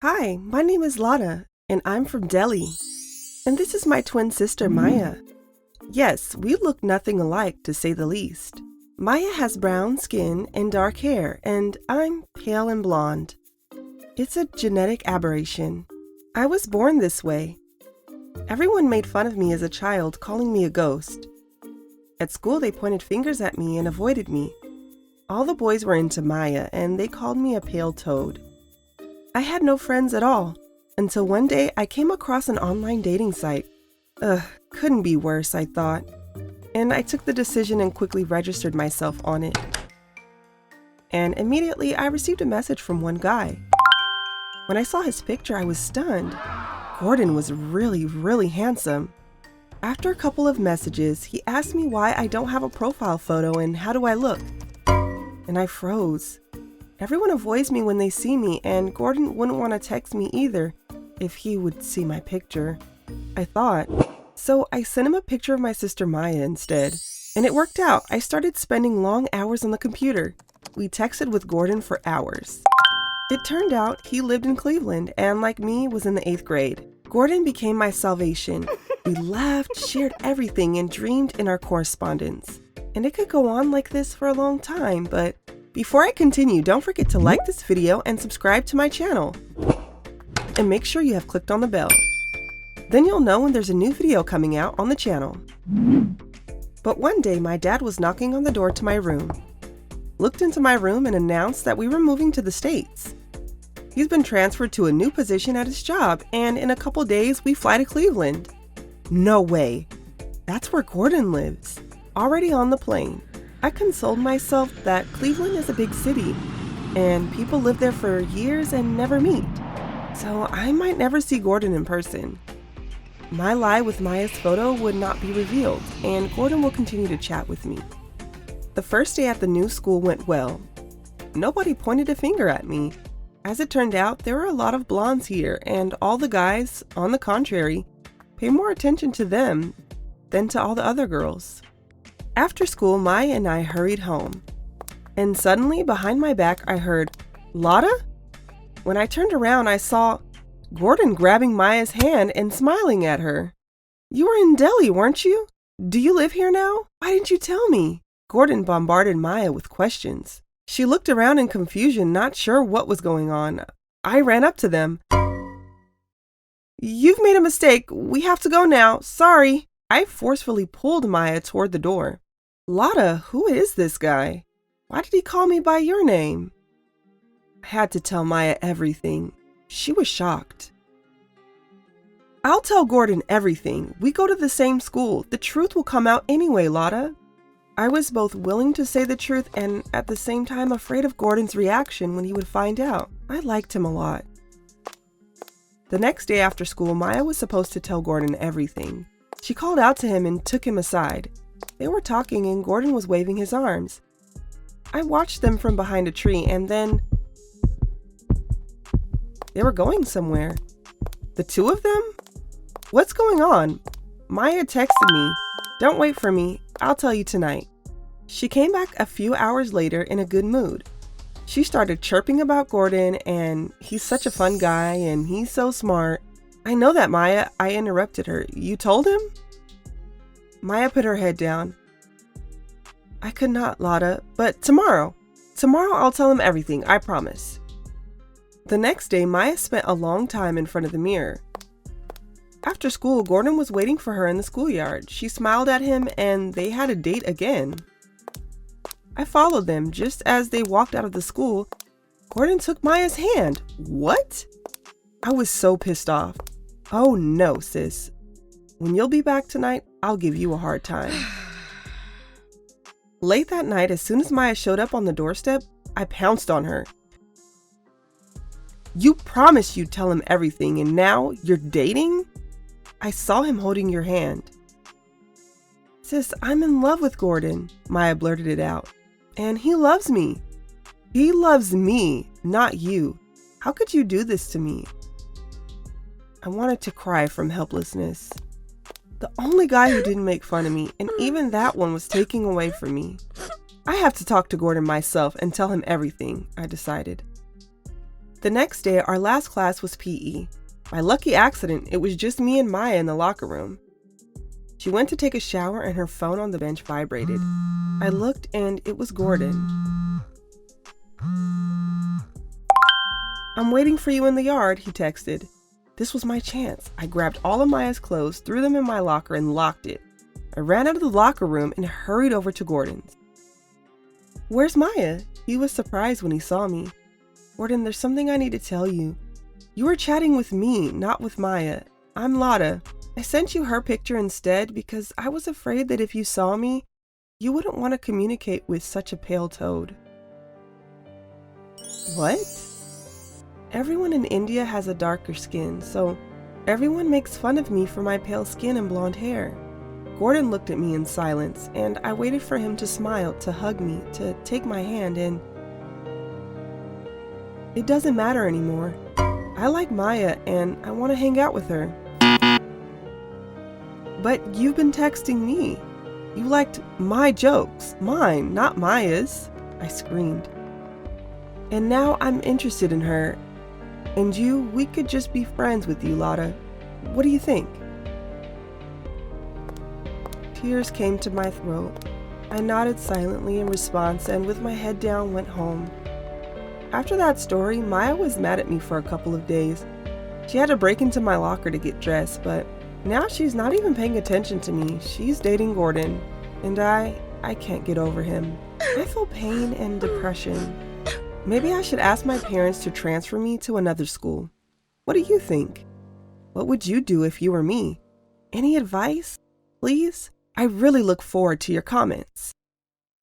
Hi, my name is Lada, and I'm from Delhi. And this is my twin sister, Maya. Yes, we look nothing alike, to say the least. Maya has brown skin and dark hair, and I'm pale and blonde. It's a genetic aberration. I was born this way. Everyone made fun of me as a child, calling me a ghost. At school, they pointed fingers at me and avoided me. All the boys were into Maya, and they called me a pale toad. I had no friends at all, until one day I came across an online dating site. Couldn't be worse, I thought. And I took the decision and quickly registered myself on it. And immediately I received a message from one guy. When I saw his picture, I was stunned. Gordon was really handsome. After a couple of messages, he asked me why I don't have a profile photo and how do I look. And I froze. Everyone avoids me when they see me, and Gordon wouldn't want to text me either if he would see my picture, I thought. So I sent him a picture of my sister Maya instead. And it worked out. I started spending long hours on the computer. We texted with Gordon for hours. It turned out he lived in Cleveland and, like me, was in the 8th grade. Gordon became my salvation. We laughed, shared everything, and dreamed in our correspondence. And it could go on like this for a long time, but before I continue, don't forget to like this video and subscribe to my channel. And make sure you have clicked on the bell. Then you'll know when there's a new video coming out on the channel. But one day, my dad was knocking on the door to my room. Looked into my room and announced that we were moving to the States. He's been transferred to a new position at his job, and in a couple days, we fly to Cleveland. No way. That's where Gordon lives. Already on the plane. I consoled myself that Cleveland is a big city, and people live there for years and never meet. So I might never see Gordon in person. My lie with Maya's photo would not be revealed, and Gordon will continue to chat with me. The first day at the new school went well. Nobody pointed a finger at me. As it turned out, there were a lot of blondes here, and all the guys, on the contrary, pay more attention to them than to all the other girls. After school, Maya and I hurried home. And suddenly, behind my back, I heard, "Lada?" When I turned around, I saw Gordon grabbing Maya's hand and smiling at her. "You were in Delhi, weren't you? Do you live here now? Why didn't you tell me?" Gordon bombarded Maya with questions. She looked around in confusion, not sure what was going on. I ran up to them. "You've made a mistake. We have to go now. Sorry." I forcefully pulled Maya toward the door. "Lada, who is this guy? Why did he call me by your name?" I had to tell Maya everything. She was shocked. "I'll tell Gordon everything. We go to the same school. The truth will come out anyway, Lada." I was both willing to say the truth and at the same time afraid of Gordon's reaction when he would find out. I liked him a lot. The next day after school, Maya was supposed to tell Gordon everything. She called out to him and took him aside. They were talking and Gordon was waving his arms. I watched them from behind a tree and then they were going somewhere. The two of them? What's going on? Maya texted me, "Don't wait for me. I'll tell you tonight." She came back a few hours later in a good mood. She started chirping about Gordon and he's such a fun guy and he's so smart. "I know that, Maya," I interrupted her. "You told him?" Maya put her head down. "I could not, Lada, but tomorrow I'll tell him everything, I promise." The next day, Maya spent a long time in front of the mirror. After school, Gordon was waiting for her in the schoolyard. She smiled at him and they had a date again. I followed them. Just as they walked out of the school, Gordon took Maya's hand. What? I was so pissed off. "Oh no, sis. When you'll be back tonight, I'll give you a hard time." Late that night, as soon as Maya showed up on the doorstep, I pounced on her. "You promised you'd tell him everything, and now you're dating? I saw him holding your hand." "Sis, I'm in love with Gordon," Maya blurted it out. "And he loves me." "He loves me, not you. How could you do this to me?" I wanted to cry from helplessness. The only guy who didn't make fun of me, and even that one was taking away from me. I have to talk to Gordon myself and tell him everything, I decided. The next day, our last class was PE. By lucky accident, it was just me and Maya in the locker room. She went to take a shower and her phone on the bench vibrated. I looked and it was Gordon. "I'm waiting for you in the yard," he texted. This was my chance. I grabbed all of Maya's clothes, threw them in my locker, and locked it. I ran out of the locker room and hurried over to Gordon's. "Where's Maya?" He was surprised when he saw me. "Gordon, there's something I need to tell you. You were chatting with me, not with Maya. I'm Lotta. I sent you her picture instead because I was afraid that if you saw me, you wouldn't want to communicate with such a pale toad." What? Everyone in India has a darker skin, so everyone makes fun of me for my pale skin and blonde hair. Gordon looked at me in silence, and I waited for him to smile, to hug me, to take my hand, and it doesn't matter anymore. I like Maya, and I want to hang out with her. But you've been texting me. You liked my jokes, mine, not Maya's, I screamed. And now I'm interested in her. And we could just be friends with you, Lotta. What do you think? Tears came to my throat. I nodded silently in response and with my head down went home. After that story, Maya was mad at me for a couple of days. She had to break into my locker to get dressed, but now she's not even paying attention to me. She's dating Gordon, and I can't get over him. I feel pain and depression. Maybe I should ask my parents to transfer me to another school. What do you think? What would you do if you were me? Any advice? Please? I really look forward to your comments.